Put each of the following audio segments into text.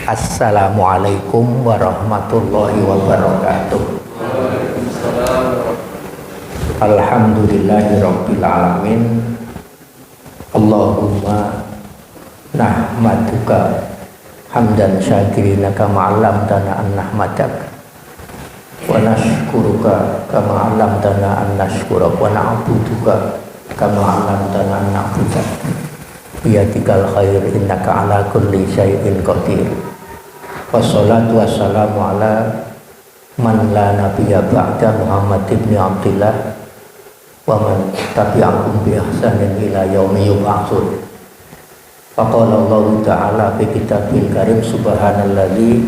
Assalamualaikum warahmatullahi wabarakatuh. Alhamdulillahirabbil alamin. Allahumma nahmaduka hamdan syakirina kama 'allamtana an nahmadak wa nashkuruka kama 'allamtana an nashkura wa na'buduka kama 'allamtana an na'budak. Biyadikal khair innaka ala kulli syai'in qadir. Wassalatu wassalamu ala man la nabiyya ba'da Muhammad ibn Abdillah wa man tabi'ahum bi ihsanin ila yaumi yub'atsun. Faqala Allah ta'ala fi kitabil karim subhanalladzi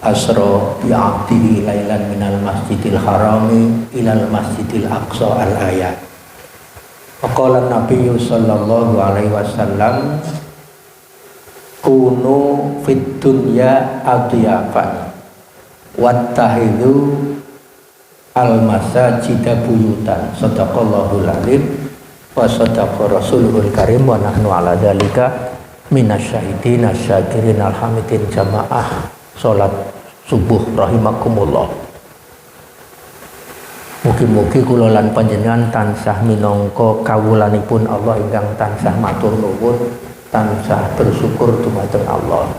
asra bi 'abdihi lailan minal masjidil harami ilal masjidil aqsa al-ayat. Faqala Nabi sallallahu alaihi wasallam kunu fid dunya adiyafan wattahidu al masajida buyutan. Sadaqallahul alim wa sadaqa rasuluhul karim wa nahnu ala dzalika minasyahidin asyakirin alhamidin jamaah salat subuh rahimakumullah. Mugi-mugi kula lan panjenengan tansah minangka kawulanipun Allah ingkang tansah matur nuwun, tansah bersyukur dumateng Allah.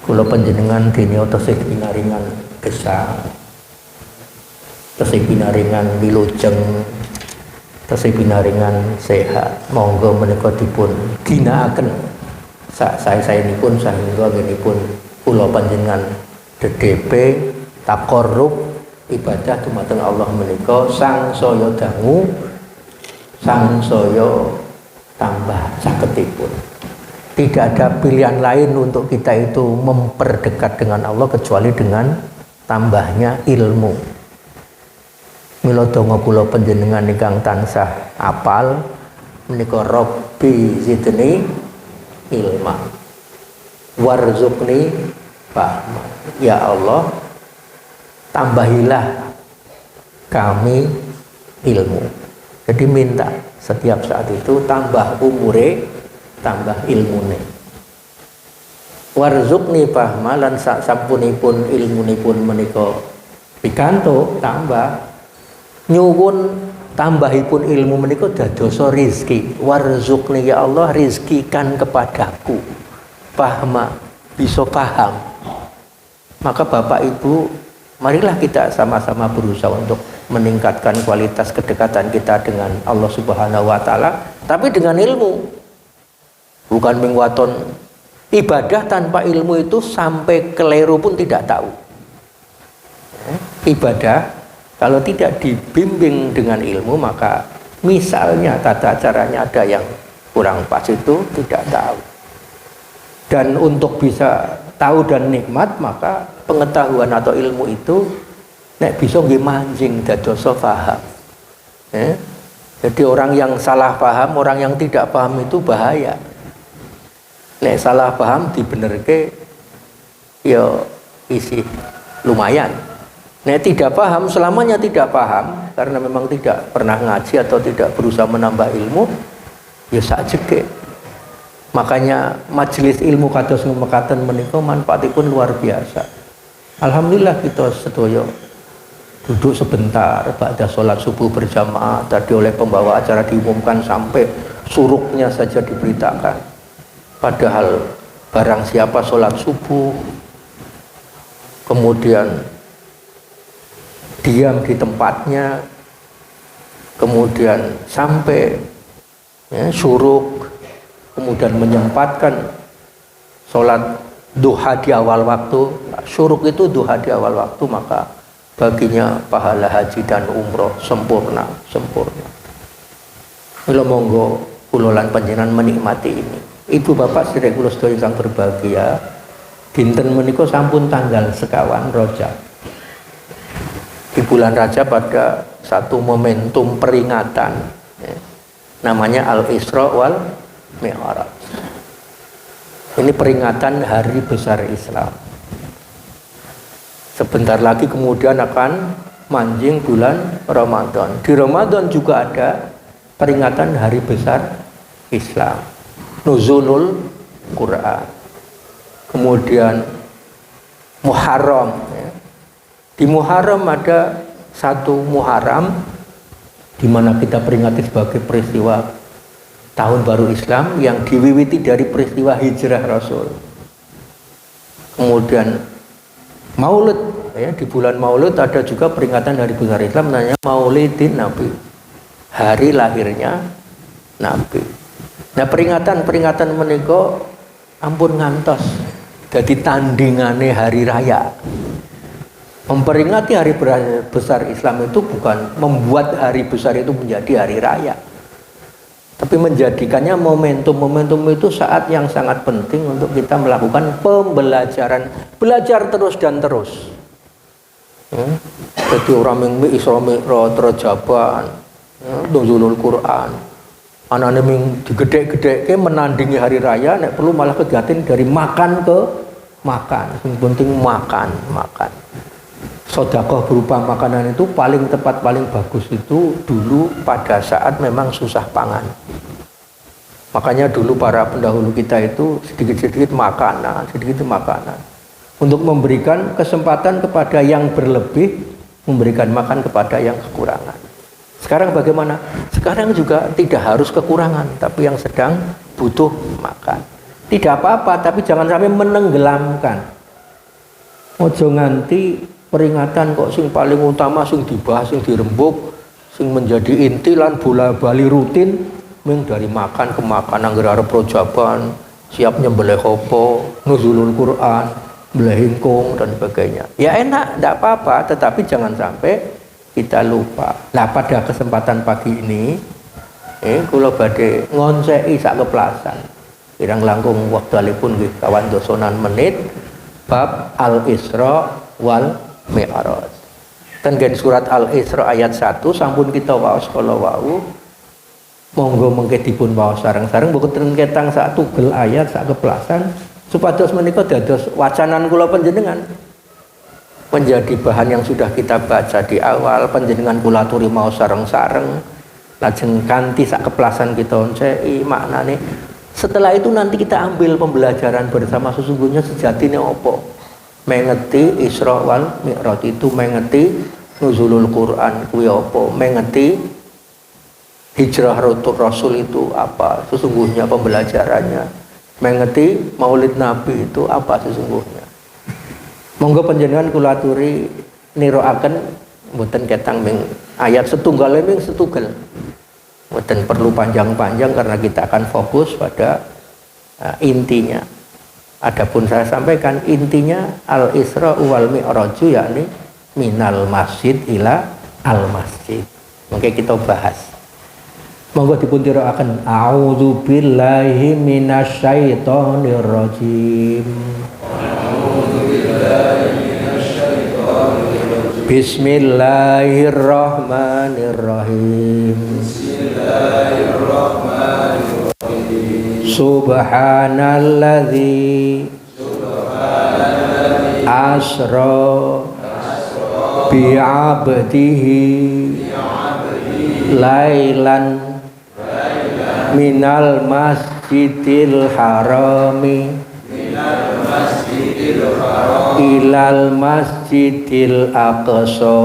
Kula panjenengan dene tesih pinaringan gesang, tesih pinaringan wilujeng, tesih pinaringan sehat. Monggo menika dipun ginakaken sae-saenipun sahingga ngenipun kula panjenengan DDP taqarrub ibadah dumateng Allah menika sangsaya dangu, sangsaya tambah sagedipun. Tidak ada pilihan lain untuk kita itu memperdekat dengan Allah kecuali dengan tambahnya ilmu. Mila donga kula panjenengan ingkang tansah apal menika Rabbi zidni ilma warzuqni fahma. Ya Allah, tambahilah kami ilmu. Jadi minta setiap saat itu tambah umure, tambah ilmune. Warzuqni fahma lan sak sampunipun ilmunipun menika pikantuk tambah nyuwun tambahipun ilmu menika dadosa rizki. Warzuqni ya Allah, rizkikan kepadaku fahma, bisa paham. Maka Bapak Ibu, marilah kita sama-sama berusaha untuk meningkatkan kualitas kedekatan kita dengan Allah Subhanahu wa taala, tapi dengan ilmu. Bukan mengwaton ibadah tanpa ilmu itu sampai keliru pun tidak tahu. Ibadah kalau tidak dibimbing dengan ilmu, maka misalnya tata caranya ada yang kurang pas itu tidak tahu. Dan untuk bisa tahu dan nikmat, maka pengetahuan atau ilmu itu nek bisa nggih manjing dadosa paham. Jadi orang yang salah paham, orang yang tidak paham itu bahaya. Nek salah paham dibenerke ya isi lumayan. Nek tidak paham, selamanya tidak paham karena memang tidak pernah ngaji atau tidak berusaha menambah ilmu, ya sakjeke. Makanya majelis ilmu kados mekaten menika manfaatipun luar biasa. Alhamdulillah kita sedaya duduk sebentar pada sholat subuh berjamaah. Tadi oleh pembawa acara diumumkan sampai suruknya saja diberitakan. Padahal barang siapa sholat subuh kemudian diam di tempatnya, kemudian sampai suruk, kemudian menyempatkan sholat duha di awal waktu. Syuruk itu duha di awal waktu, maka baginya pahala haji dan umroh sempurna. Mila monggo kula lan panjenengan menikmati ini. Ibu bapak sedherek kula sedaya ingkang berbahagia, dinten menika sampun tanggal sekawan Rajab. Di bulan Rajab pada satu momentum peringatan, namanya Al-Isra wal Mi'raj. Ini peringatan hari besar Islam. Sebentar lagi kemudian akan manjing bulan Ramadan. Di Ramadan juga ada peringatan hari besar Islam, nuzulul Quran. Kemudian Muharram ya. Di Muharram ada satu Muharram di mana kita peringati sebagai peristiwa tahun baru Islam yang diwiwiti dari peristiwa hijrah Rasul. Kemudian Maulid ya, di bulan Maulid ada juga peringatan hari besar Islam namanya Maulidin Nabi, hari lahirnya Nabi. Nah peringatan menika ampun ngantos jadi tandingane hari raya. Memperingati hari besar Islam itu bukan membuat hari besar itu menjadi hari raya, tapi menjadikannya momentum itu saat yang sangat penting untuk kita melakukan pembelajaran, belajar terus dan terus. Jadi orang yang Isra Mi'raj terjaban, nuzulul Quran, anak-anak yang digede-gede menandingi hari raya, nek perlu malah kegiatan dari makan ke makan, yang penting makan. Sedekah berupa makanan itu paling tepat, paling bagus itu dulu pada saat memang susah pangan. Makanya dulu para pendahulu kita itu sedikit makanan. Untuk memberikan kesempatan kepada yang berlebih, memberikan makan kepada yang kekurangan. Sekarang bagaimana? Sekarang juga tidak harus kekurangan, tapi yang sedang butuh makan. Tidak apa-apa, tapi jangan sampai menenggelamkan. Ojo nganti peringatan kok sing paling utama sing dibahas, sing dirembuk, sing menjadi inti lan bola-bali rutin ming dari makan ke makan, anggere arep projaban, siap nyembelih opo, nuzulul Quran, belehingkung dan sebagainya. Ya enak, tidak apa-apa, tetapi jangan sampai kita lupa. Nah pada kesempatan pagi ini, kula badhe ngonseki sak keplasan. Kirang langkung wektalipun nggih kawan dosonan menit bab Al-Isra wal Mi'raj. Ten surat Al-Isra ayat 1 sampun kita waos kala wau. Monggo mengke dipun waos sareng-sareng boten ketang sak tugel ayat sak keplasan supados menika dados wacanan kula panjenengan. Menjadi bahan yang sudah kita baca di awal, panjenengan kula aturi maos sareng-sareng. Lajeng kanthi sak keplasan kita onceki maknane. Setelah itu nanti kita ambil pembelajaran bersama sesungguhnya sejatine opo. Mengeti Isra wal Mi'raj itu mengeti nuzulul Quran kuwi apa, mengeti hijrah Rasul itu apa sesungguhnya pembelajarannya, mengeti Maulid Nabi itu apa sesungguhnya. Monggo panjenengan kula aturi niroaken mboten ketang ming ayat setunggal ming setunggal. Mboten perlu panjang-panjang karena kita akan fokus pada intinya. Adapun saya sampaikan intinya Al-Isra wal Mi'raj yakni minal masjid ila al masjid. Mungkin kita bahas. Monggo dipun tirakaken a'udzu billahi minasyaitonir rajim. Bismillahirrahmanirrahim. Subhanalladzi asra bi'abdihi lailan minal masjidil harami ilal masjidil aqsa.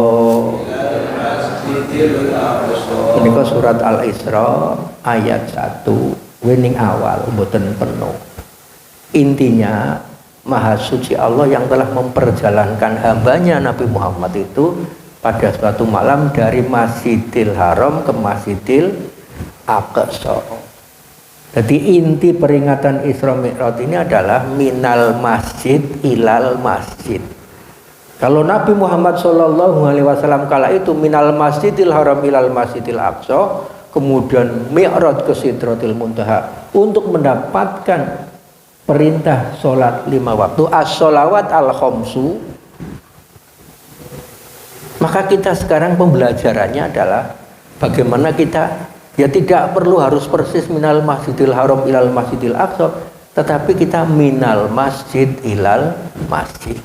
Menika surat Al-Isra ayat 1 winning awal mboten penuh. Intinya Maha Suci Allah yang telah memperjalankan hambanya Nabi Muhammad itu pada suatu malam dari Masjidil Haram ke Masjidil Aqsa. Jadi inti peringatan Isra Mi'raj ini adalah minal masjid ilal masjid. Kalau Nabi Muhammad SAW kala itu minal Masjidil Haram ilal Masjidil Aqsa, kemudian Mi'raj ke Sidratil Muntaha untuk mendapatkan perintah sholat 5 waktu, as-sholawat al-khamsu. Maka kita sekarang pembelajarannya adalah bagaimana kita ya tidak perlu harus persis minal Masjidil Haram ilal Masjidil Aqsa, tetapi kita minal masjid ilal masjid.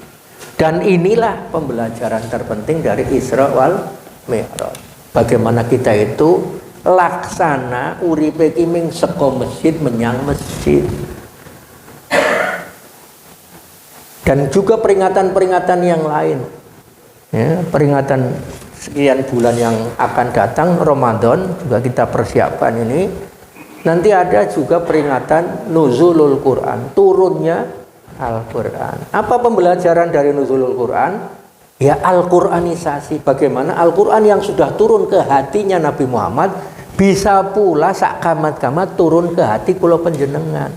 Dan inilah pembelajaran terpenting dari Isra wal Mi'raj. Bagaimana kita itu laksana uripe kiming seko masjid menyang masjid. Dan juga peringatan-peringatan yang lain. Ya, peringatan sekian bulan yang akan datang, Ramadan juga kita persiapkan ini. Nanti ada juga peringatan nuzulul Quran, turunnya Al-Quran. Apa pembelajaran dari nuzulul Quran? Ya Al-Quranisasi. Bagaimana Al-Quran yang sudah turun ke hatinya Nabi Muhammad bisa pula sakamat-kamat turun ke hati kula panjenengan.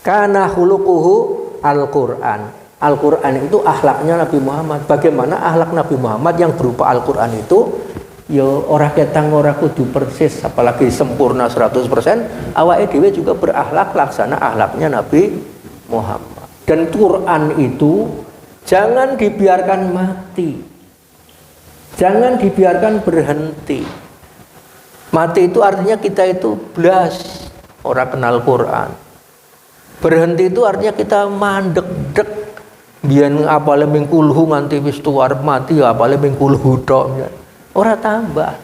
Kana khuluquhu Al-Quran. Al-Quran itu akhlaknya Nabi Muhammad. Bagaimana akhlak Nabi Muhammad yang berupa Al-Quran itu? Ya ora ketang ora kudu persis, apalagi sempurna 100%. Awake dhewe juga berakhlak laksana akhlaknya Nabi Muhammad. Dan Quran itu jangan dibiarkan mati. Jangan dibiarkan berhenti. Mati itu artinya kita itu blas ora kenal Quran. Berhenti itu artinya kita mandek-dek. Biyen apale ming kulhu nganti wis tuwar mati ya apale ming kulhu tok. Ora tambah.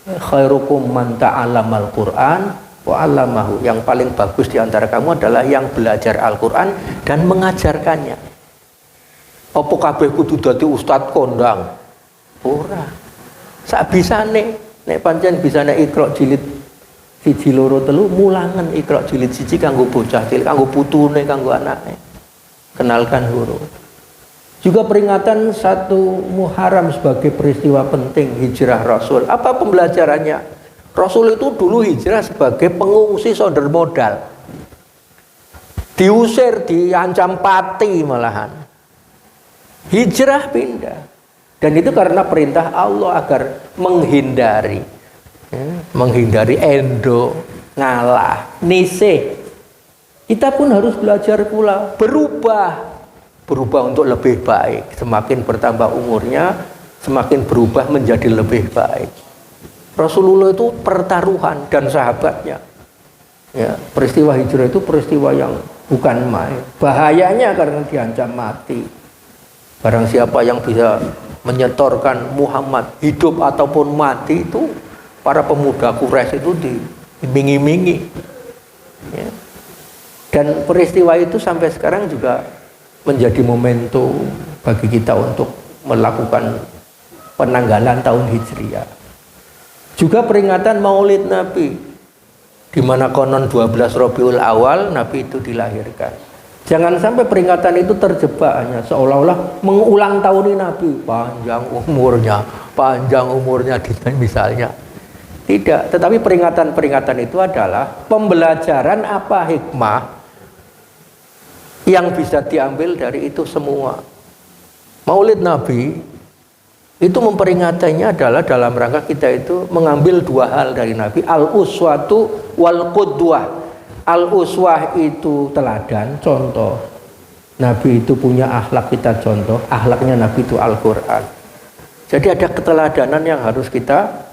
Khairukum man ta'allamal Qur'an wa 'allamahu. Yang paling bagus di antara kamu adalah yang belajar Al-Qur'an dan mengajarkannya. Apa kabeh kudu dadi ustaz kondang? Ora. Sak bisane nek pancen bisane Iqra jilid 1 2 3 mulangen Iqra jilid 1 kanggo bocah cilik, kanggo putune, kanggo anake. Kenalkan huruf. Juga peringatan 1 Muharram sebagai peristiwa penting hijrah Rasul. Apa pembelajarannya? Rasul itu dulu hijrah sebagai pengungsi sonder modal. Diusir, diancam pati malahan. Hijrah pindah. Dan itu karena perintah Allah agar menghindari endo, ngalah, nisih. Kita pun harus belajar pula berubah untuk lebih baik. Semakin bertambah umurnya, semakin berubah menjadi lebih baik. Rasulullah itu pertaruhan dan sahabatnya. Ya, peristiwa hijrah itu peristiwa yang bukan main. Bahayanya karena diancam mati. Barang siapa yang bisa menyetorkan Muhammad hidup ataupun mati itu para pemuda Quraisy itu diiming-imingi. Ya. Dan peristiwa itu sampai sekarang juga menjadi momentum bagi kita untuk melakukan penanggalan tahun Hijriah. Juga peringatan Maulid Nabi, di mana konon 12 Rabiul Awal Nabi itu dilahirkan. Jangan sampai peringatan itu terjebak hanya seolah-olah mengulang tahun Nabi, panjang umurnya misalnya. Tidak, tetapi peringatan-peringatan itu adalah pembelajaran apa hikmah yang bisa diambil dari itu semua. Maulid Nabi itu memperingatinya adalah dalam rangka kita itu mengambil 2 hal dari Nabi, al-uswatu wal qudwah. Al-uswah itu teladan, contoh. Nabi itu punya akhlak, kita contoh. Akhlaknya Nabi itu Al-Quran. Jadi ada keteladanan yang harus kita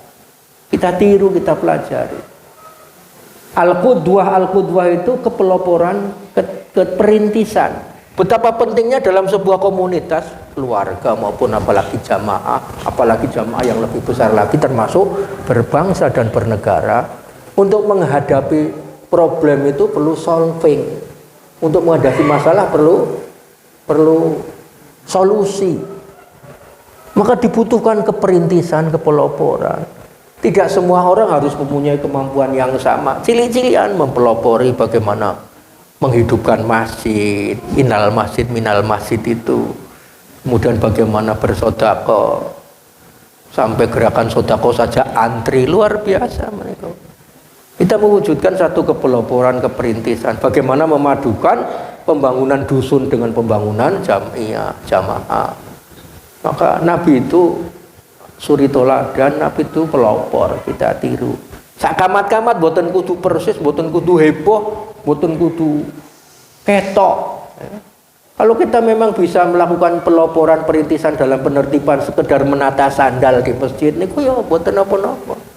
tiru, kita pelajari. Al-qudwah itu kepeloporan, keperintisan. Betapa pentingnya dalam sebuah komunitas, keluarga maupun apalagi jamaah yang lebih besar lagi termasuk berbangsa dan bernegara, untuk menghadapi problem itu perlu solving. Untuk menghadapi masalah perlu solusi. Maka dibutuhkan keperintisan, kepeloporan. Tidak semua orang harus mempunyai kemampuan yang sama. Cilik-cilian mempelopori bagaimana menghidupkan masjid, innal masjid minal masjid itu. Kemudian bagaimana bersedekah, sampai gerakan sedekah saja antri, luar biasa mereka. Kita mewujudkan satu kepeloporan, keperintisan. Bagaimana memadukan pembangunan dusun dengan pembangunan jamaah. Maka Nabi itu suri toladan, Nabi itu pelopor, kita tiru. Sakamat-kamat boten kudu persis, boten kudu heboh, boten kudu ketok. Kalau kita memang bisa melakukan peloporan perintisan dalam penertiban sekedar menata sandal di masjid niku ya boten apa-apa.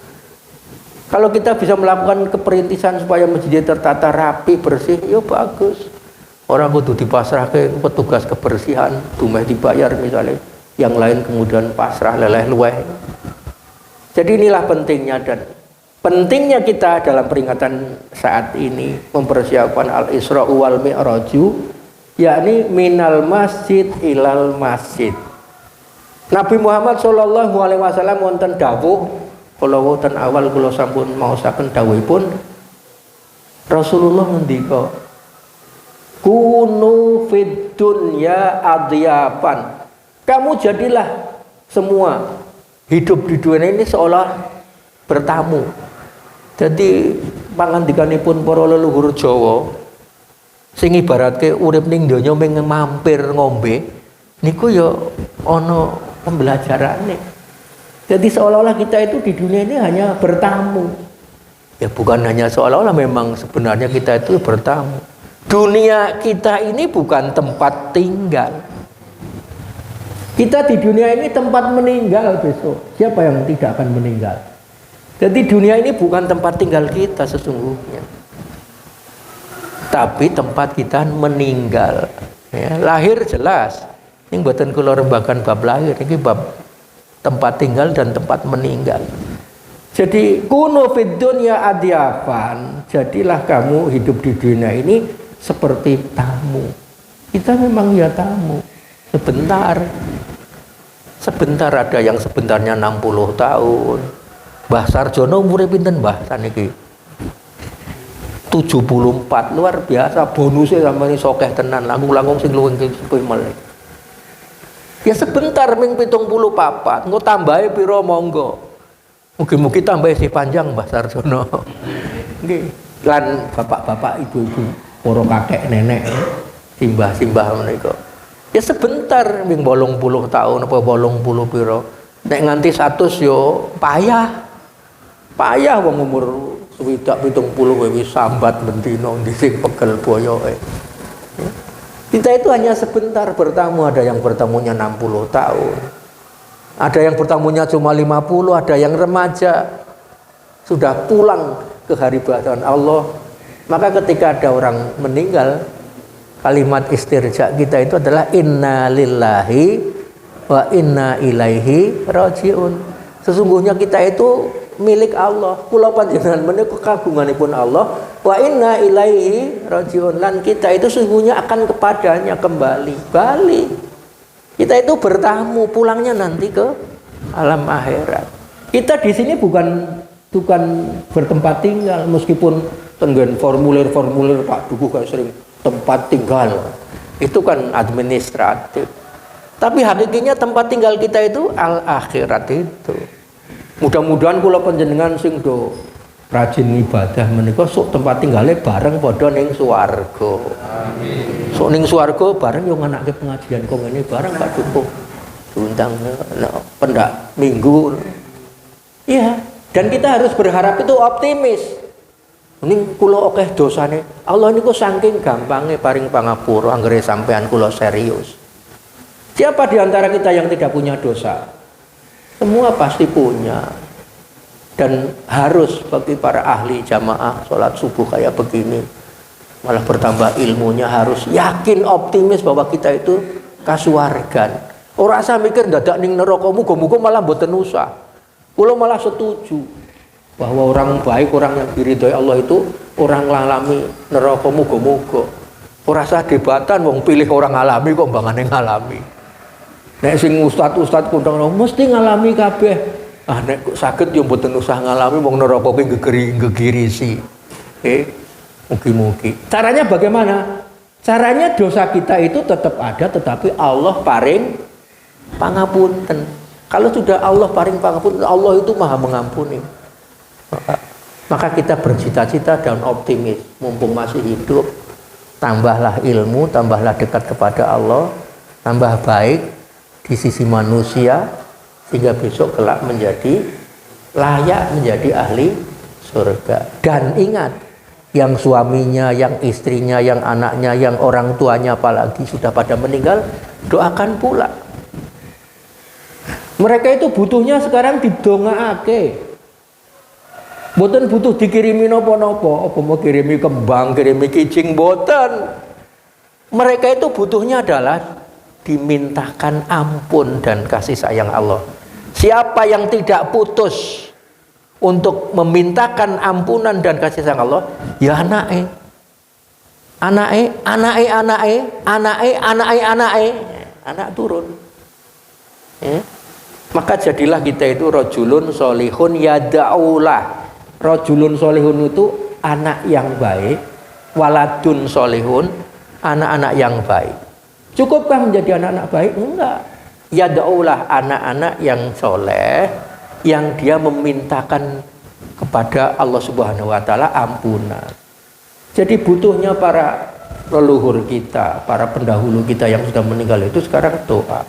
Kalau kita bisa melakukan keperintisan supaya masjid tertata rapi, bersih, ya bagus. Orang kudu dipasrahke petugas kebersihan, dumeh dibayar misalnya. Yang lain kemudian pasrah leleh luweh. Jadi inilah pentingnya, dan pentingnya kita dalam peringatan saat ini mempersiapkan Al-Isra wal Mi'raju yakni minal masjid ilal masjid. Nabi Muhammad sallallahu alaihi wasallam wonten dawuh, kula wonten awal kula sampun maosaken dawuhipun Rasulullah ngendika, kunu fid dunya adyapan. Kamu jadilah semua hidup di dunia ini seolah bertamu. Jadi pangandikanipun para leluhur Jawa sing ibaratke urip ning donya mung mampir ngombe niku ya ana pembelajarane. Jadi seolah-olah kita itu di dunia ini hanya bertamu. Ya bukan hanya seolah-olah, memang sebenarnya kita itu bertamu. Dunia kita ini bukan tempat tinggal. Kita di dunia ini tempat meninggal besok. Siapa yang tidak akan meninggal? Jadi dunia ini bukan tempat tinggal kita sesungguhnya, tapi tempat kita meninggal. Ya, lahir jelas. Ini buatan kula rembakan bab lahir, ini bab tempat tinggal dan tempat meninggal. Jadi kuno fid dunya adyafan. Jadilah kamu hidup di dunia ini seperti tamu. Kita memang ya tamu. Sebentar ada yang sebentarnya 60 tahun. Mbah Sarjono umure pinten Mbah saniki? 74, luar biasa, bonusnya sampai sokeh tenan, langkung-langkung sing luwih sepih meleh. Ya sebentar ming 74, engko tambahe pira monggo. Mugi-mugi tambahe si panjang Mbah Sarjono. Nggih, lan bapak-bapak, ibu-ibu, para kakek nenek, simbah-simbah menika. Ya sebentar ming 80 tahun apa 80 pira. Nek nganti 100 yo payah. Payah wong umur swidak 70 wis sambat bentino ndisik pegel boyoke. Kita itu hanya sebentar bertamu, ada yang bertamunya 60 tahun. Ada yang bertamunya cuma 50, ada yang remaja sudah pulang ke haribatan Allah. Maka ketika ada orang meninggal, kalimat istirja kita itu adalah inna lillahi wa inna ilaihi rajiun. Sesungguhnya kita itu milik Allah. Kula panjenengan menika kagunganipun Allah, wa inna ilaihi rajiun. Lan kita itu sesungguhnya akan kepadanya kembali. Balik. Kita itu bertamu, pulangnya nanti ke alam akhirat. Kita di sini bukan bertempat tinggal, meskipun tenggen formulir-formulir Pak Dukuh kayak sering tempat tinggal. Itu kan administratif. Tapi hakikinya tempat tinggal kita itu al akhirat itu. Mudah-mudahan kula panjenengan sing do rajin ibadah menika sok tempat tinggalnya bareng padha ning swarga. Amin. Sok ning swarga bareng yo nganake pengajian kok ngene bareng Pak Dukuh. Diundang pendak minggu. Iya, dan kita harus berharap itu optimis. Ning kula akeh dosane. Allah niku saking gampange paring pangapura anggere sampean kula serius. Siapa di antara kita yang tidak punya dosa? Semua pasti punya. Dan harus bagi para ahli jamaah sholat subuh kayak begini, malah bertambah ilmunya, harus yakin optimis bahwa kita itu kasuwargan. Ora asa mikir dadak ning neraka, muga-muga malah mboten usah. Kula malah setuju bahwa orang baik, orang yang diridhoi Allah itu orang ngalami neraka muga-muga. Ora usah debatan, wong pilih orang alami kok mbangane ngalami. Nek sing ustad-ustad kondang mesti ngalami kabeh. Ah nek saged yo mboten usah ngalami, wong neraka ki gegirisi. Mugi-mugi. Caranya bagaimana? Caranya dosa kita itu tetap ada, tetapi Allah paring pangapunten. Kalau sudah Allah paring pangapunten, Allah itu Maha mengampuni. Maka kita bercita-cita dan optimis, mumpung masih hidup, tambahlah ilmu, tambahlah dekat kepada Allah, tambah baik di sisi manusia, sehingga besok kelak menjadi layak menjadi ahli surga. Dan ingat, yang suaminya, yang istrinya, yang anaknya, yang orang tuanya apalagi sudah pada meninggal, doakan pula. Mereka itu butuhnya sekarang didongaake. Mboten butuh dikirimi napa-napa, apa mau kirimi kembang, kirimi kijing, mboten. Mereka itu butuhnya adalah dimintakan ampun dan kasih sayang Allah. Siapa yang tidak putus untuk memintakan ampunan dan kasih sayang Allah, ya anake. anak turun. Ya. Maka jadilah kita itu rajulun solihun yada'ulah. Rajulun solihun itu anak yang baik, waladun solihun, anak-anak yang baik. Cukupkah menjadi anak-anak baik? Enggak. Yada'ulah, anak-anak yang soleh, yang dia memintakan kepada Allah Subhanahu wa Ta'ala ampunan. Jadi butuhnya para leluhur kita, para pendahulu kita yang sudah meninggal itu sekarang doa.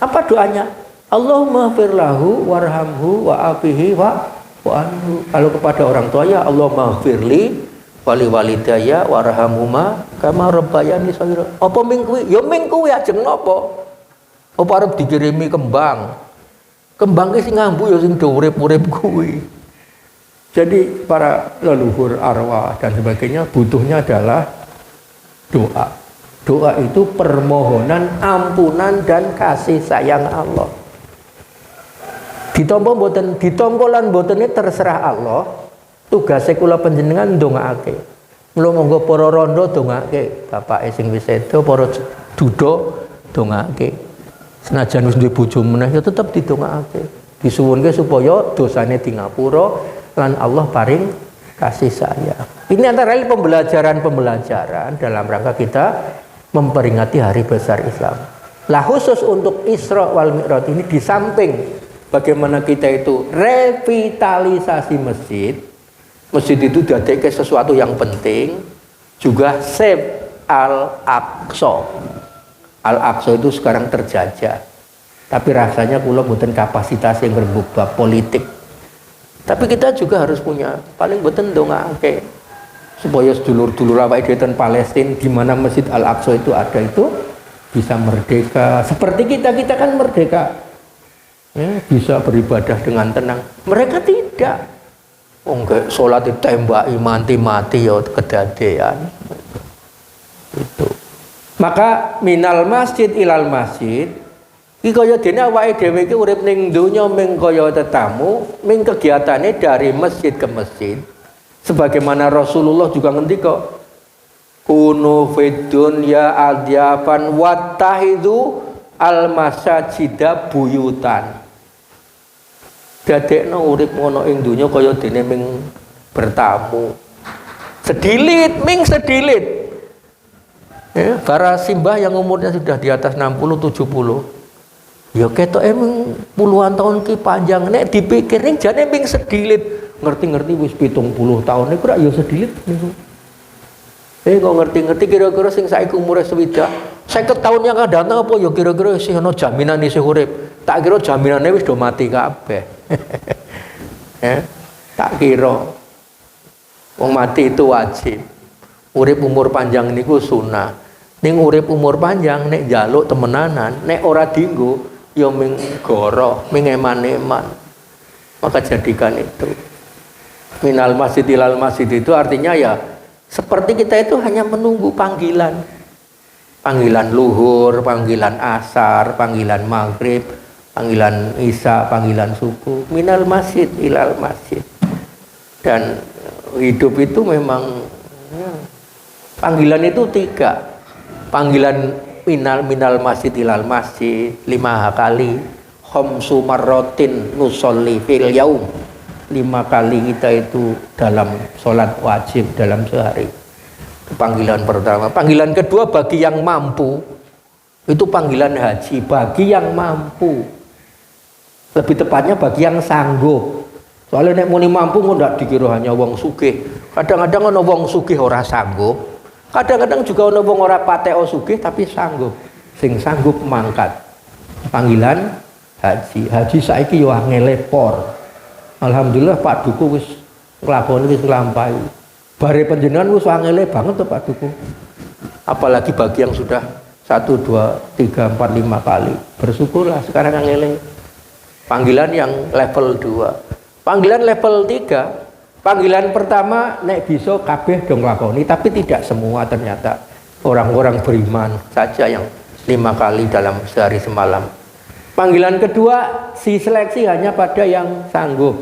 Apa doanya? Allahumma firlahu warhamhu wa'afihi wa'anhu. Kalau kepada orang tua, ya Allahumma firli wali walidaya warhamhuma kama rabbayani shaghira. Apa mingkuwi? Ya mingkuwi ajeng napa? Apa arep dikirimi kembang? Kembang sing ngambu ya sing do urip-urip kuwi. Jadi para leluhur arwah dan sebagainya butuhnya adalah doa. Doa itu permohonan ampunan dan kasih sayang Allah. Ditampa mboten, ditampa lan mboten terserah Allah. Tugase kula panjenengan ndongaake. Mula monggo para randha ndongaake, bapake sing wis sedo, para duda ndongaake. Senajan wis duwe bojo meneh ya tetep didongaake. Disuwunke supaya dosane di ngapura lan Allah paring kasih sayang. Ini antara lain pembelajaran dalam rangka kita memperingati hari besar Islam. Lah khusus untuk Isra wal Mi'raj ini, di samping bagaimana kita itu revitalisasi masjid, masjid itu dadeke sesuatu yang penting, juga save Al-Aqsa. Al-Aqsa itu sekarang terjajah. Tapi rasanya kula mboten kapasitas yang rembug bab politik. Tapi kita juga harus punya paling mboten ndongaake supaya sedulur-dulur awake dhewe ten Palestina di mana Masjid Al-Aqsa itu ada itu bisa merdeka. Seperti kita kan merdeka. Ya, bisa beribadah dengan tenang. Mereka tidak. Enggak salat ditembaki mati-mati ya kedadean. Itu. Maka minal masjid ilal masjid iki kaya dene awake dhewe iki urip ning donya ming kaya tetamu, ming kegiatane dari masjid ke masjid. Sebagaimana Rasulullah juga ngendika, kunu fid dunya adyafan wattahidu al masajida buyutan. Dadekno urip ngono ing donya kaya dene ming bertamu. Sedilit, ming sedilit. Ya, para simbah yang umurnya sudah di atas 60-70. Ya ketok emang puluhan tahun ki panjang, nek dipikir ning jane ming sedilit, ngerti-ngerti wis 70 tahun niku rak ya sedilit niku. Kok ngerti-ngerti kira-kira sing saiki umure 50 tahun yang akan datang apa ya kira-kira isih ana jaminan isih urip. Tak kira jaminane wis do mati kabeh. Tak kira wong mati itu wajib. Urip umur panjang niku sunah. Ning urip umur panjang nek njaluk temenanan, nek ora dienggo ya ming goro, ming eman-eman. Maka jadikan itu minal masjid ilal masjid itu artinya ya seperti kita itu hanya menunggu panggilan. Panggilan luhur, panggilan asar, panggilan maghrib, panggilan isya, panggilan subuh. Minal masjid ilal masjid. Dan hidup itu memang ya, panggilan itu 3. Panggilan minal masjid ilal masjid 5 kali, khamsu marratin nusolli fil yaum, 5 kali kita itu dalam sholat wajib dalam sehari. Panggilan pertama. Panggilan kedua bagi yang mampu, itu panggilan haji bagi yang mampu, lebih tepatnya bagi yang sanggup. Soalnya nek muni mampu ndak dikira hanya wong sugih. Kadang-kadang ana wong sugih ora sanggup. Kadang-kadang juga ana wong ora pateo sugih tapi sanggup. Sing sanggup mangkat. Panggilan haji. Haji saiki yo angele por. Alhamdulillah Pak Duku wis nglakoni wis nglampahi. Bare panjenengan wis angele banget to Pak Duku. Apalagi bagi yang sudah 1 2 3 4 5 kali. Bersyukurlah sekarang angele. Panggilan yang level 2. Panggilan level 3. Panggilan pertama nek bisa kabeh dong lakoni, tapi tidak semua ternyata. Orang-orang beriman saja yang 5 kali dalam sehari semalam. Panggilan kedua si seleksi hanya pada yang sanggup.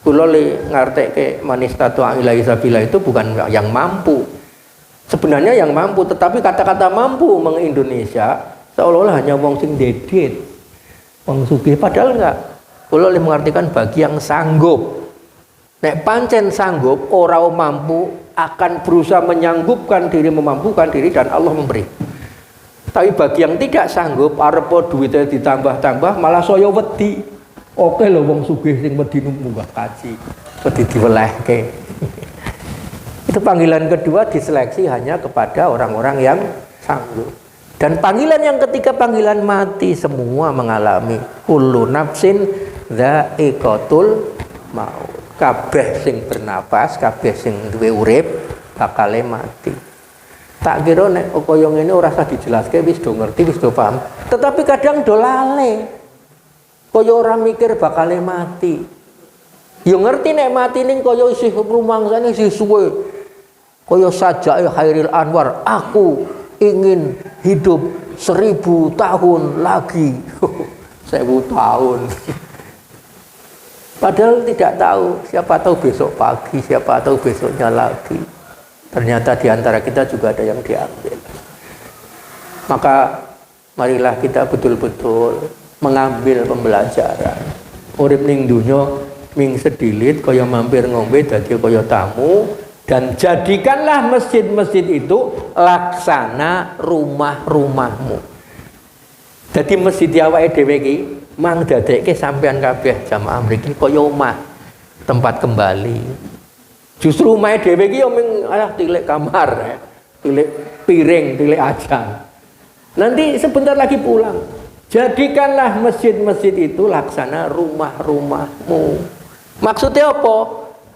Kula le ngartekke manistatu ilahi sabila itu bukan yang mampu. Sebenarnya yang mampu, tetapi kata-kata mampu meng-Indonesia seolah-olah hanya wong sing dedet, wong sugih, padahal enggak. Kula mengartikan bagi yang sanggup. Nek pancen sanggup, orang mampu akan berusaha menyanggupan diri, memampukan diri, dan Allah memberi. Tapi bagi yang tidak sanggup, arepa duitnya ditambah-tambah, malah saya wedi. Oke lho wong sugih sing wedi munggah kaji, wedi diwelehke. Itu panggilan kedua diseleksi hanya kepada orang-orang yang sanggup. Dan panggilan yang ketiga panggilan mati, semua mengalami kullu nafsin dha'iqatul maut. Kabeh sing bernapas, kabeh sing duwe urip bakale mati. Tak kira nek kaya ngene ora usah dijelaske, wis do ngerti, wis do paham. Tetapi kadang do lale. Kaya ora mikir bakale mati. Ya ngerti nek mati ning kaya isih rumangsane isih suwe. Kaya Sajak Khairil Anwar, aku ingin hidup 1000 tahun lagi. 1000 tahun. Padahal tidak tahu, siapa tahu besok pagi, siapa tahu besoknya lagi. Ternyata di antara kita juga ada yang diambil. Maka marilah kita betul-betul mengambil pembelajaran. Urip ning dunya ming sedilit kaya mampir ngombe dadi kaya tamu, dan jadikanlah masjid-masjid itu laksana rumah-rumahmu. Jadi masjid awake dhewe iki mang dadekke sampean kabeh jamaah mriki kaya omah, tempat kembali. Justru omahe dhewe iki yo ming tilik kamar, tilik piring, tilik ajan. Nanti sebentar lagi pulang. Jadikanlah masjid-masjid itu laksana rumah-rumahmu. Maksudnya apa?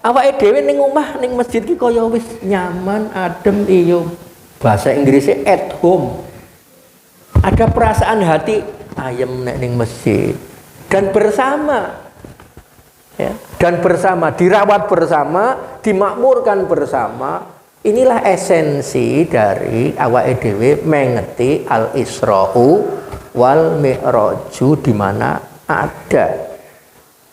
Awake dhewe ning omah ning masjid iki kaya wis nyaman, adem iyo. Bahasa Inggrisnya at home. Ada perasaan hati ayem nek ning masjid, dan bersama ya, dan bersama dirawat bersama, dimakmurkan bersama. Inilah esensi dari awake dhewe mengeti al-Isra'u wal Mi'raju, di mana ada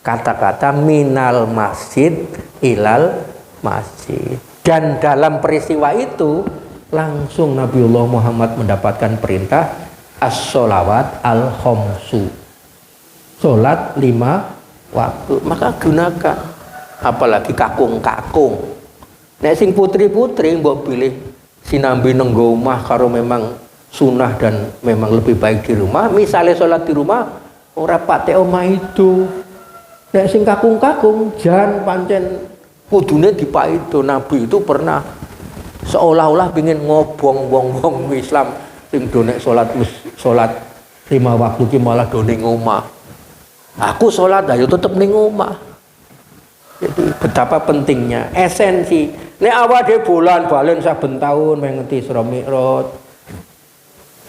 kata-kata minal masjid ilal masjid, dan dalam peristiwa itu langsung Nabiullah Muhammad mendapatkan perintah as-sholawat al-khomsu, sholat 5 waktu. Maka gunakan, apalagi kakung-kakung. Nek sing putri-putri mbok pilih sinambi nenggo omah karo memang sunah dan memang lebih baik di rumah. Misalnya sholat di rumah ora patek omah itu. Nek sing kakung-kakung jan pancen kudune dipaido. Nabi itu pernah seolah-olah pengen ngobong wong-wong Islam sing do nek salat 5 waktu ki malah do ning omah. Aku salat ayo tetep ning omah. Jadi betapa pentingnya esensi. Nek awake bolan-balen saben taun mengeti Isra Mi'raj,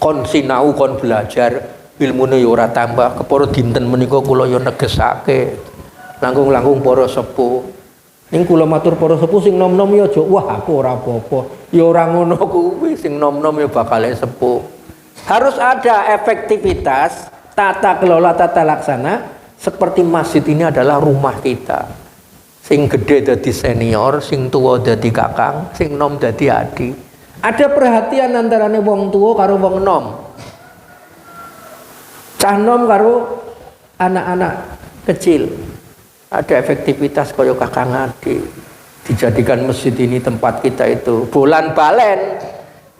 kon sinau kon belajar, ilmune yo ora tambah. Kepara dinten menika kula yo negesake langkung-langkung para sepuh. Ning kula matur para sepuh sing nom-nom ya aja wah aku ora apa-apa. Ya ora ngono kuwi, sing nom-nom ya bakal sepuh. Harus ada efektivitas, tata kelola, tata laksana, seperti masjid ini adalah rumah kita. Sing gede dadi senior, sing tua dadi kakang, sing nom dadi adik. Ada perhatian antarane wong tua karo wong nom. Cah nom karo anak-anak kecil. Ada efektivitas kaya kakang adik. Dijadikan masjid ini tempat kita itu bolan balen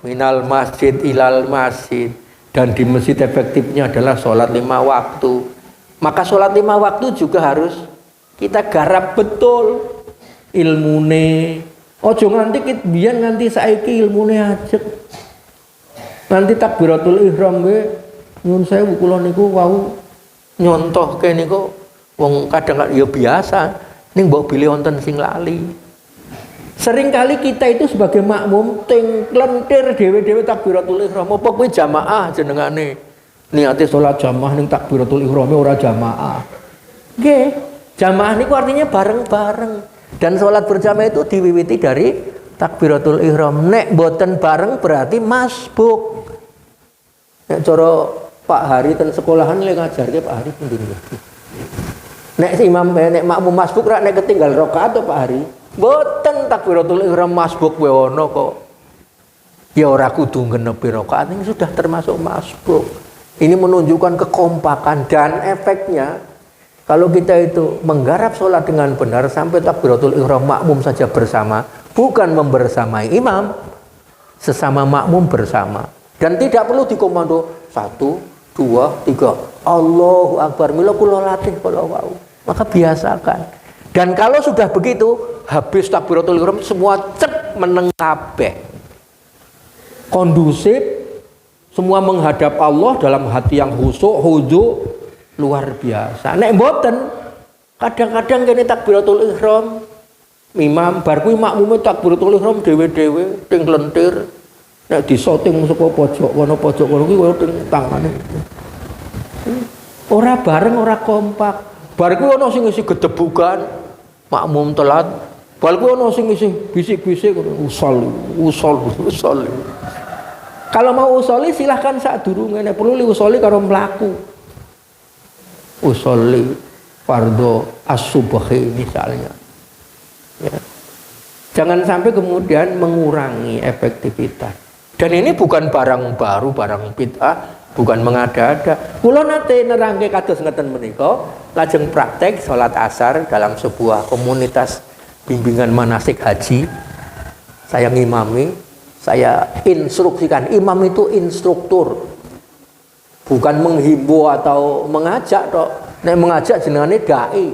minal masjid ilal masjid, dan di masjid efektifnya adalah sholat 5 waktu. Maka sholat 5 waktu juga harus kita garap betul ilmune. Ojo nganti biyen nganti saiki ilmune ajeg. Nanti takbiratul ihram we nyun sewu kula niku wau nyontohke niku wong kadang ya biasa ning mbok bilih wonten sing lali. Seringkali kita itu sebagai makmum ting lentir dhewe-dhewe takbiratul ihram. Apa kuwi jamaah jenengane? Niate salat jamaah ning takbiratul ihrame ora jamaah. Nggih. Jamaah niku artinya bareng-bareng. Dan sholat berjamaah itu diwiwiti dari takbiratul ihram. Nek boten bareng berarti masbuk. Nek cara Pak Hari ten sekolahan lek ngajarke Pak Hari pundi niku. Nek imam nek makmum masbuk rak nek ketinggal rakaat to Pak Hari. Boten takbiratul ihram masbuk we ono kok. Ya ora kudu ngenepi rakaat, ini sudah termasuk masbuk. Ini menunjukkan kekompakan dan efeknya. Kalau kita itu menggarap sholat dengan benar sampai takbiratul ihram makmum saja bersama, bukan membersamai imam, sesama makmum bersama. Dan tidak perlu dikomando 1, 2, 3. Allahu Akbar. Mila kula latih kula wau. Maka biasakan. Dan kalau sudah begitu, habis takbiratul ihram semua cek meneng kabeh. Kondusif, semua menghadap Allah dalam hati yang khusyuk, luar biasa. Nek mboten, kadang-kadang kene takbiratul ihram, imam bar kuwi makmume takbiratul ihram dhewe-dhewe ting lentir. Nek disoting saka pojok kono kuwi koyo ting tangane. Ora bareng, ora kompak. Bar kuwi ana sing isi gedebukan, makmum telat. Bar kuwi ana sing isi bisik-bisik usol. Kalau mau usoli silahkan sadurunge, nek perlu usoli karo mlaku. Usoli fardhu as-subhi misalnya. Ya. Jangan sampai kemudian mengurangi efektivitas. Dan ini bukan barang baru, barang bid'ah, bukan mengada-ada. Kula nate nerangke kados ngeten menika, lajeng praktek salat asar dalam sebuah komunitas bimbingan manasik haji. Saya ngimami, saya instruksikan. Imam itu instruktur, bukan menghimbau atau mengajak tok. Nek mengajak jenengane dai,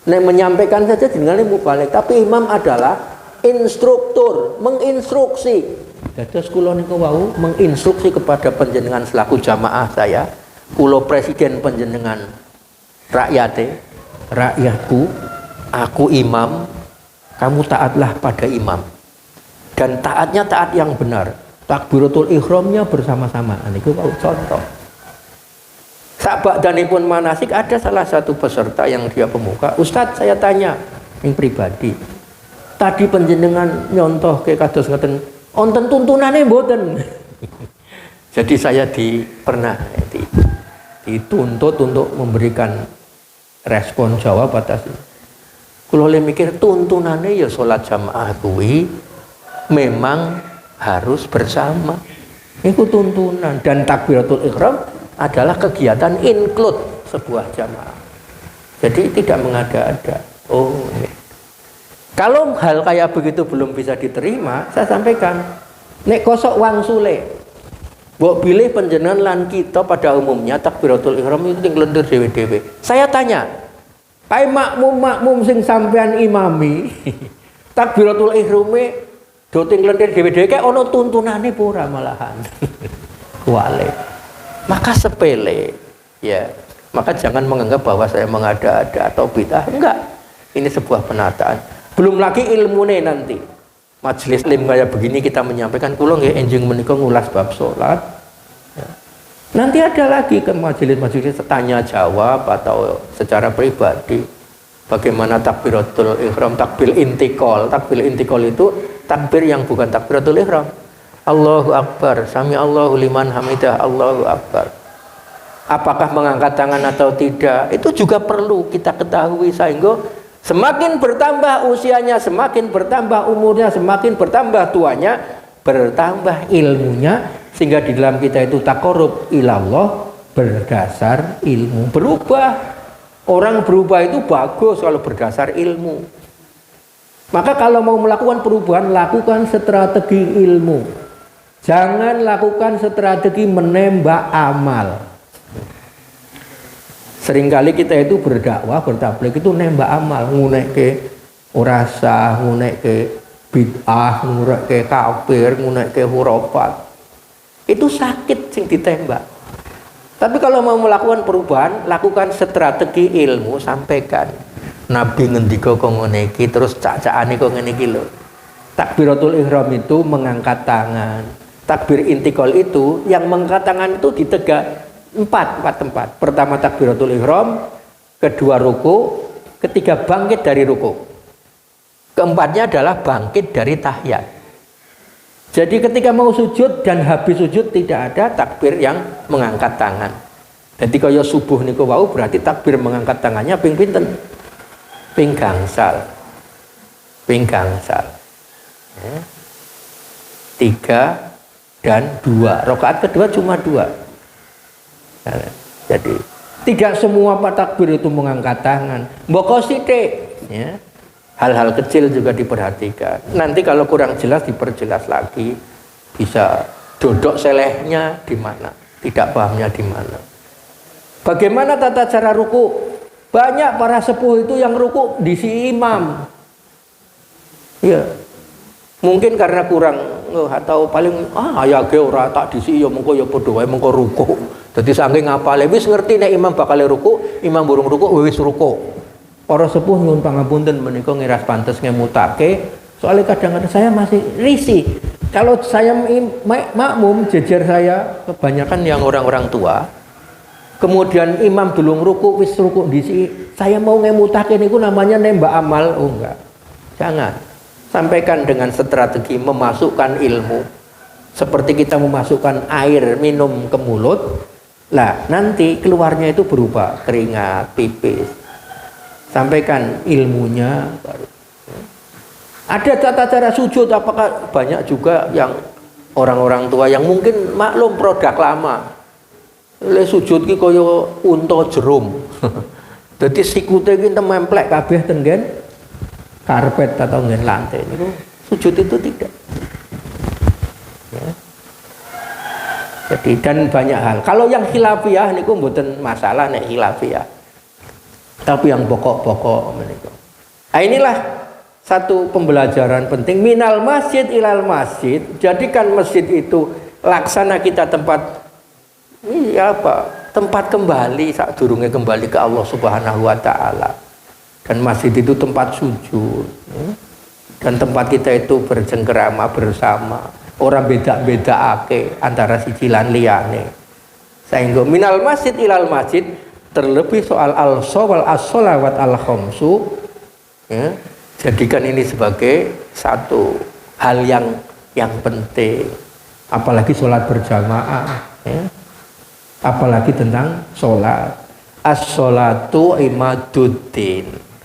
nek menyampaikan saja jenengane mubalik. Tapi imam adalah instruktur, menginstruksi. Dados kula niku wau menginstruksi kepada panjenengan selaku jamaah saya, kula presiden panjenengan rakyatku, aku imam, kamu taatlah pada imam. Dan taatnya taat yang benar. Takbiratul ihramnya bersama-sama. Niku contoh. Sabakdanipun manasik ada salah satu peserta yang dia pemuka. Ustadz, saya tanya yang pribadi. Tadi panjenengan nyontoh ke kados ngeten, wonten tuntunane mboten? Jadi saya pernah dituntut untuk memberikan respon jawab atas itu. Kula mikir tuntunane ya salat jamaah kuwi memang harus bersama. Itu tuntunan. Dan takbiratul ihram adalah kegiatan include sebuah jamaah. Jadi tidak mengada-ada. Oh, ya. Kalau hal kayak begitu belum bisa diterima, saya sampaikan, nek kosok wang sule, mbok pilih panjenengan lan kita pada umumnya takbiratul ihram itu ning lendir dhewe-dhewe. Saya tanya, kae makmum sing sampean imami, takbiratul ihrame do ting lendir dhewe-dhewe kae ana tuntunane apa ora malahan. Kuale. Maka sepele, ya. Maka jangan menganggap bahwa saya mengada-ada atau bid'ah. Enggak. Ini sebuah penataan. Belum lagi ilmune nanti. Majelis ilmu kayak begini kita menyampaikan, kula nggih enjing menika ngulas bab salat. Ya. Nanti ada lagi ke majelis-majelis tanya jawab atau secara pribadi. Bagaimana takbiratul ihram, takbir intikal. Takbir intikal itu takbir yang bukan takbiratul ihram. Allahu Akbar, sami Allahu liman hamidah, Allahu Akbar. Apakah mengangkat tangan atau tidak, itu juga perlu kita ketahui, sehingga semakin bertambah usianya, semakin bertambah umurnya, semakin bertambah tuanya, bertambah ilmunya, sehingga di dalam kita itu taqarrub ilallah berdasar ilmu. Berubah, orang berubah itu bagus kalau berdasar ilmu. Maka kalau mau melakukan perubahan, lakukan strategi ilmu. Jangan lakukan strategi menembak amal. Seringkali kita itu berdakwah, bertabligh itu nembak amal, ngunekke ora sah, ngunekke bid'ah, ngunekke kafir, ngunekke hurufat. Itu sakit sing ditembak. Tapi kalau mau melakukan perubahan, lakukan strategi ilmu, sampaikan. Nabi ngendika kok ngene iki, terus cak-cakane kok ngene iki lho. Takbiratul ihram itu mengangkat tangan. Takbir intikal itu yang mengangkat tangan itu ditegak empat tempat. Pertama takbiratul ihram, kedua ruku, ketiga bangkit dari ruku. Keempatnya adalah bangkit dari tahiyat. Jadi ketika mau sujud dan habis sujud tidak ada takbir yang mengangkat tangan. Jadi kaya subuh niku wau berarti takbir mengangkat tangannya ping pinten? Ping gangsal. Ya. 3 dan 2. Rakaat kedua cuma 2. Nah, jadi tidak semua takbir itu mengangkat tangan. Mboko sithik, ya. Hal-hal kecil juga diperhatikan. Nanti kalau kurang jelas diperjelas lagi. Bisa dodok selehnya di mana, tidak pahamnya di mana. Bagaimana tata cara ruku? Banyak para sepuh itu yang ruku di si imam. Ya. Mungkin karena kurang atau paling ya ge ora tak disi ya mengko ya padha wae mengko ruku. Dadi saking ngapale wis ngerti nek imam bakal ruku, imam burung ruku wis ruku. Para sepuh nyuwun pangapunten menika ngiras pantes ngemutake, soalnya kadang-kadang saya masih risih. Kalau saya makmum jejer saya kebanyakan yang orang-orang tua. Kemudian imam dulung ruku wis ruku disi, saya mau ngemutake niku namanya nembak amal. Oh enggak. Jangan. Sampaikan dengan strategi memasukkan ilmu seperti kita memasukkan air minum ke mulut. Lah nanti keluarnya itu berupa keringat, pipis. Sampaikan ilmunya baru. Ada tata cara sujud, apakah banyak juga yang orang-orang tua yang mungkin maklum produk lama. Le sujud ki kaya unta jerum. Dadi sikute ki templek kabeh tenggen karpet atau nggen lantai niku sujud itu tidak. Ya. Jadi dan banyak hal. Kalau yang khilafiyah niku mboten masalah nek khilafiyah. Tapi yang pokok-pokok menika. Nah, inilah satu pembelajaran penting minal masjid ilal masjid. Jadikan masjid itu laksana kita tempat tempat kembali saat durunge kembali ke Allah Subhanahu wa taala. Dan masjid itu tempat sujud, dan tempat kita itu bercengkerama bersama. Orang beda-beda antara siji lan liyane. Sehingga minal masjid ilal masjid, terlebih soal al-shawal as-sholawat al-khamsu, ya, jadikan ini sebagai satu hal yang penting. Apalagi sholat berjamaah, ya. Apalagi tentang sholat. As-sholatu imaduddin.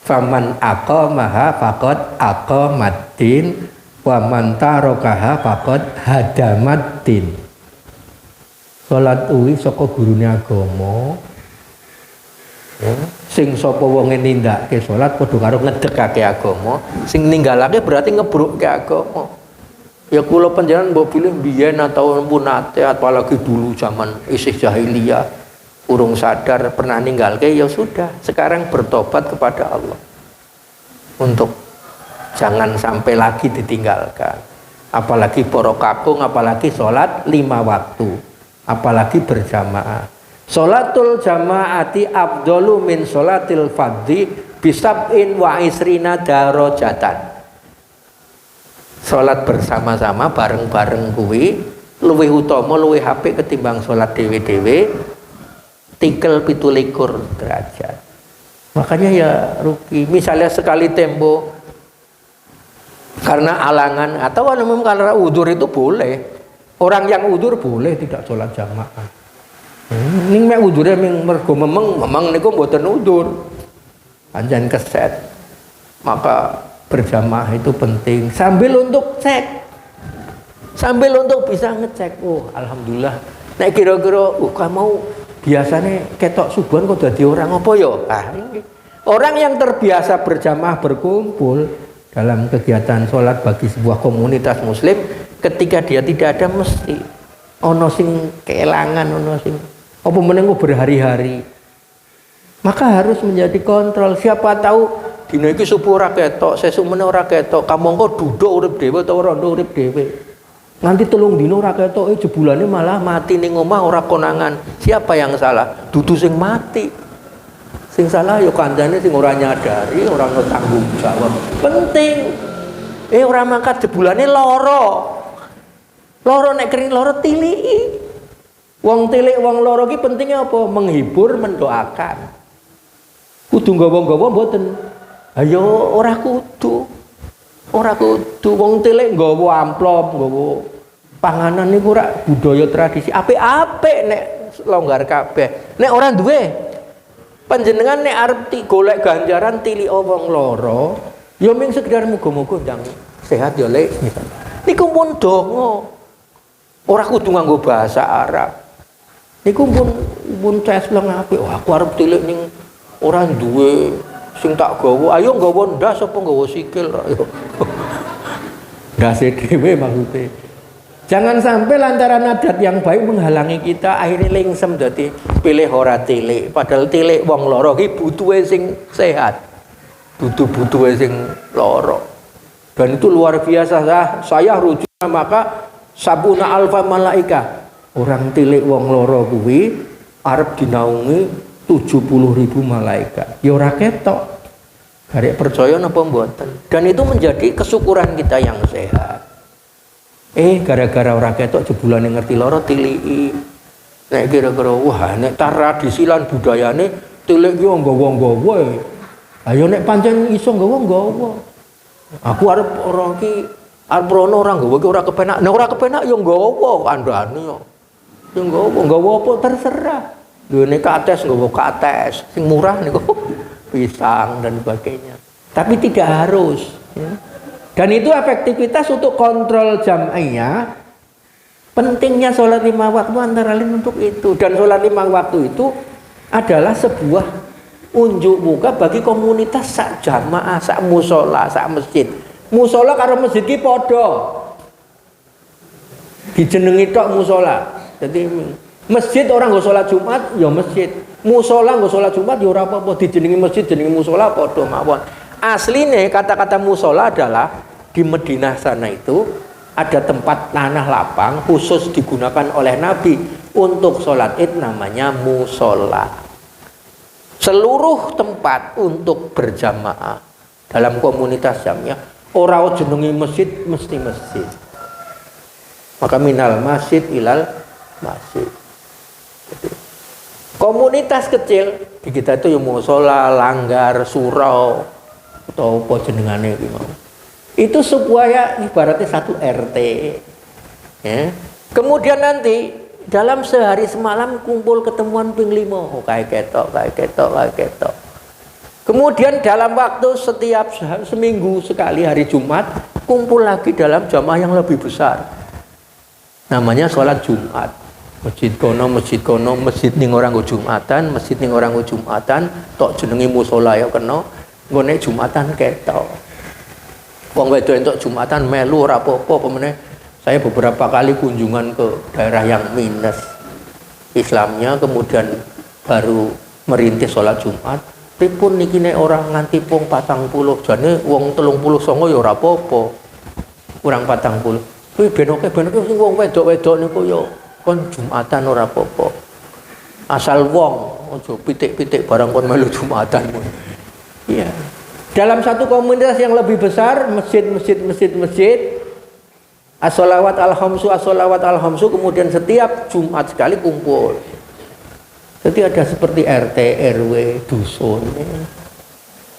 Faman aqamaha faqad aqamaddin wa man tarakaha faqad hadamaddin. Salat kuwi saka gurune agama. Ya, sing sapa wonge nindakake salat padha karo ngedekake agama, sing ninggalake berarti ngebrukke agama. Ya kula panjenengan mbok pilih biyen atau punate apalagi dulu zaman isih jahiliyah. Urung sadar pernah ninggalke ya sudah, sekarang bertobat kepada Allah untuk jangan sampai lagi ditinggalkan, apalagi poro kakung, apalagi sholat 5 waktu, apalagi berjamaah. Sholatul jamaati afdalu min sholatil fardhi bisab'in wa isrina darajatan. Sholat bersama-sama bareng-bareng kuwi luwih utama, luwih apik ketimbang sholat dewe-dewe tikel 17 derajat. Makanya ya rugi. Misalnya sekali tempo karena alangan atau memang karena udzur itu boleh. Orang yang udzur boleh tidak sholat jamaah. Ning mek udzure mergo memeng niku mboten udzur. Anjan keset. Maka berjamaah itu penting sambil untuk cek. Sambil untuk bisa ngecek. Oh, alhamdulillah. Nek kira-kira mau biasanya ketok subuhan kok jadi orang apa ya? Orang yang terbiasa berjamaah berkumpul dalam kegiatan sholat bagi sebuah komunitas muslim, ketika dia tidak ada mesti ono sing keelangan, ono sing apa menengku berhari-hari, maka harus menjadi kontrol. Siapa tahu dina iki subuh ora ketok, sesuk meneh ora ketok, kamangka duduk urip dhewe utawa rondo urip dhewe. Nanti telung dino ora ketok jebulane malah mati ning omah ora konangan. Siapa yang salah? Dudu sing mati. Sing salah ya kancane sing ora nyadari, ora tanggung jawab. Penting. Ora mangkat jebulane lara. Lara nek kering lara tiliki. Wong tilik wong lara ki pentingnya apa? Menghibur, mendoakan. Kudu nggawa-nggawa mboten. Ayo ora kudu. Ora kudu wong tilik nggawa amplop, nggawa panganan niku ora budaya tradisi. Apik-apik nek longgar kabeh. Nek ora duwe panjenengan nek arep golek ganjaran tilik wong lara, ya ming sekedar muga-muga ndang sehat ya Lek. Niku pun donga. Ora kudu nganggo bahasa Arab. Niku pun cesleng apik. Oh, aku arep tilik ning ora duwe sing tak gawa. Ayo nggawa ndas apa nggawa sikil ayo. Ndase dhewe maksude. Jangan sampai lantaran adat yang baik menghalangi kita akhirnya lingsem dadi pilih ora tilik. Padahal tilik wong loro ki butuhe sing sehat. Butuh-butuhe sing loro. Dan itu luar biasa. Saya rujuk maka sabuna alfa malaika. Orang tilik wong loro kuwi arep dinaungi 70.000 malaikat. Ya ora ketok. Garek percaya napa mboten. Dan itu menjadi kesyukuran kita yang sehat. Gara-gara orang ketok jebulane ngerti loro tiliki. Nek kira-kira wah nek tradisi lan budayane tilik ki nggawa-nggawa. Ayo nek pancen iso nggawa-nggawa. Aku arep ora ki arep rono ora nggawa ki ora kepenak. Nek ora kepenak yo nggawa kandhane yo. Yo nggawa apa terserah. Lho nek kates nggawa kates sing murah niku pisang dan sebagainya. Tapi tidak harus ya. Dan itu efektivitas untuk kontrol jam'iyah. Pentingnya sholat 5 waktu antara lain untuk itu. Dan sholat 5 waktu itu adalah sebuah unjuk muka bagi komunitas sak jamaah, sak musola, sak masjid. Musola karo masjid ki padha. Dijenengi tok musola. Jadi masjid orang nggo sholat Jumat ya masjid. Musola nggo sholat Jumat ya ora apa-apa. Dijenengi masjid, jenengi musola padha mawon. Aslinya kata-kata musola adalah di Madinah sana itu ada tempat tanah lapang khusus digunakan oleh Nabi untuk sholat id namanya musola. Seluruh tempat untuk berjamaah dalam komunitas jamnya ora jenengi masjid mesti masjid. Maka minal masjid ilal masjid. Komunitas kecil di kita itu yang musola, langgar, surau atau apa jenengane iki mau. Itu supaya ibaratnya satu RT. Ya. Kemudian nanti dalam sehari semalam kumpul ketemuan ping 5. Oh, kayak ketok. Kemudian dalam waktu setiap seminggu sekali hari Jumat kumpul lagi dalam jamaah yang lebih besar. Namanya sholat Jumat. Masjid kono, masjid ning orang nggo Jumatan, masjid ning orang nggo Jumatan, tok jenenge musala ya kena. Nggone Jumatan ketok. Wong wedok entuk Jumatan melu ora apa-apa pemene. Saya beberapa kali kunjungan ke daerah yang minus Islamnya kemudian baru merintis sholat Jumat. Pripun niki nek orang nganti pung 40 jane wong 39 ya ora apa-apa. Kurang 40. Kuwi ben oke sing wong wedok-wedok niku ya kon Jumatan ora apa-apa. Asal wong aja pitik-pitik barang kon melu Jumatan. Iya. Dalam satu komunitas yang lebih besar, masjid, as-sholawat al-khamsu, kemudian setiap Jumat sekali kumpul. Jadi ada seperti RT, RW, dusun.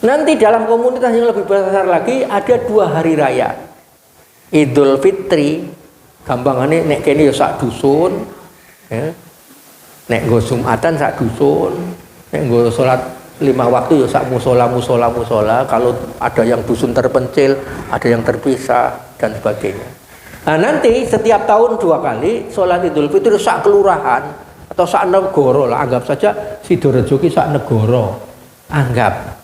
Nanti dalam komunitas yang lebih besar lagi ada 2 hari raya. Idul Fitri, gampangane nek kene ya sak dusun, ya. Nek nggo Jumatan sak dusun, nek nggo salat 5 waktu ya sak musola. Kalau ada yang dusun terpencil, ada yang terpisah dan sebagainya. Nah nanti setiap tahun 2 kali sholat Idul Fitri sak kelurahan atau sak negara lah, anggap saja Sidorejo ki sak negara. Anggap.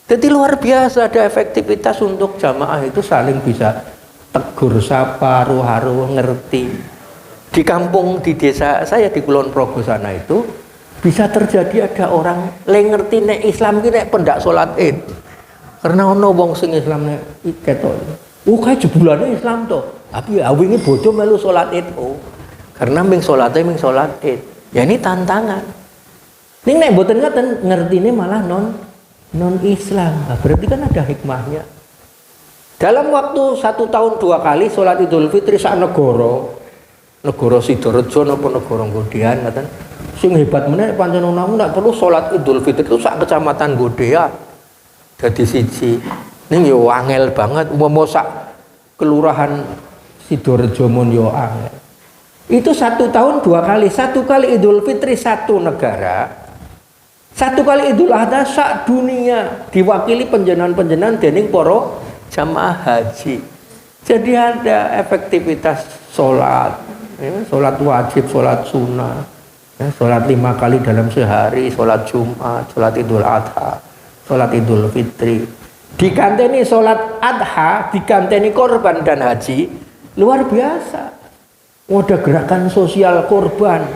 Jadi luar biasa ada efektivitas untuk jamaah itu saling bisa tegur sapa, haru ngerti. Di kampung di desa saya di Kulon Progo sana itu bisa terjadi ada orang le ngerti nek Islam ki nek pendak salat Id. Karena ono wong sing Islam nek ketok. Kae jebulane Islam to. Tapi wingi bodoh melu salat Id. Karena ming salate ming salat Id. Ya ini tantangan. Ning nek mboten ngoten ngertine malah non Islam. Nah, berarti kan ada hikmahnya. Dalam waktu 1 tahun 2 kali salat Idul Fitri sak negara Sidorejo napa negara Nggodean ngoten. Sing hebat meneh pancen ana ndak perlu salat Idul Fitri itu sak kecamatan Nggodean. Dadi siji. Ning yo angel banget umpama sak kelurahan Sidorejo mon yo angel. Itu 1 tahun 2 kali. 1 kali Idul Fitri 1 negara. 1 kali Idul Adha sak dunia diwakili penjenan-penjenan dening para jamaah haji. Jadi ada efektivitas sholat, ya, sholat wajib, sholat sunnah, ya, sholat 5 kali dalam sehari, sholat Jumat, sholat Idul Adha, sholat Idul Fitri. Dikanteni sholat Adha, dikanteni korban dan haji, luar biasa. Ada gerakan sosial korban,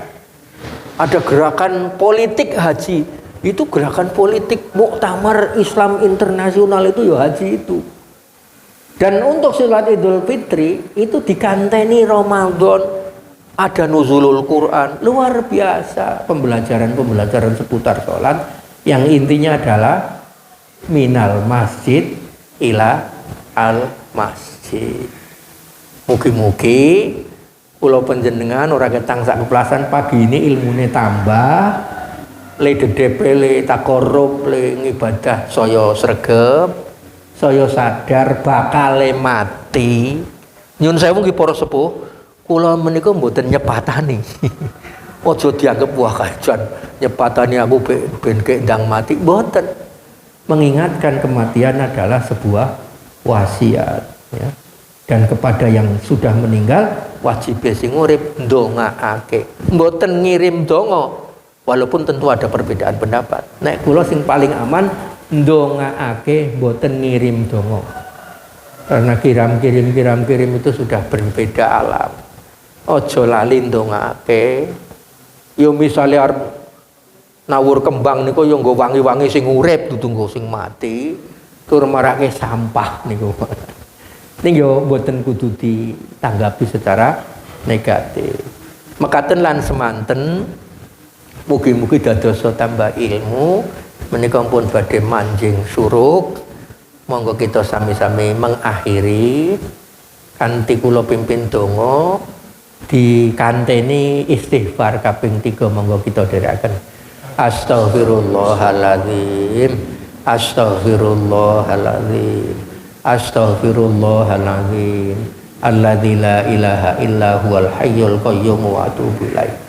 ada gerakan politik haji. Itu gerakan politik muktamar Islam internasional itu ya haji itu. Dan untuk sholat Idul Fitri itu dikanteni Ramadan, ada nuzulul Quran, luar biasa pembelajaran seputar sholat yang intinya adalah minal masjid ila al masjid. Mugi-mugi kula panjenengan ora ketang sak keplasan pagi ini ilmune tambah, le dedepe le takorup le ngibadah saya sregep. Saya sadar bakale mati. Nyun sewu nggih para sepuh, kula menika mboten nyepatani. Aja dianggep wah kajan nyepatani aku ben ndang mati, mboten. Mengingatkan kematian adalah sebuah wasiat, ya. Dan kepada yang sudah meninggal wajib sing urip ndongaake. Mboten ngirim donga, walaupun tentu ada perbedaan pendapat. Nek kula sing paling aman ndongaake mboten ngirim donga. Karena kirim itu sudah berbeda alam. Ojo lali ndongaake. Yo misale arep nawur kembang niku yo nggo wangi-wangi sing urip dudu nggo sing mati. Tur marake sampah niku. Ning yo mboten kudu ditanggapi secara negatif. Mekaten lan semanten mugi-mugi dadosa tambah ilmu. Menika pun badhe manjing suruk, monggo kita sami-sami mengakhiri kanthi kula pimpin donga dikanteni istighfar kaping 3 monggo kita dherekaken. Astaghfirullahaladzim, astaghfirullahaladzim, astaghfirullahaladzim, alladzi la ilaha illa huwal hayyul qayyum wa atubu ilaih.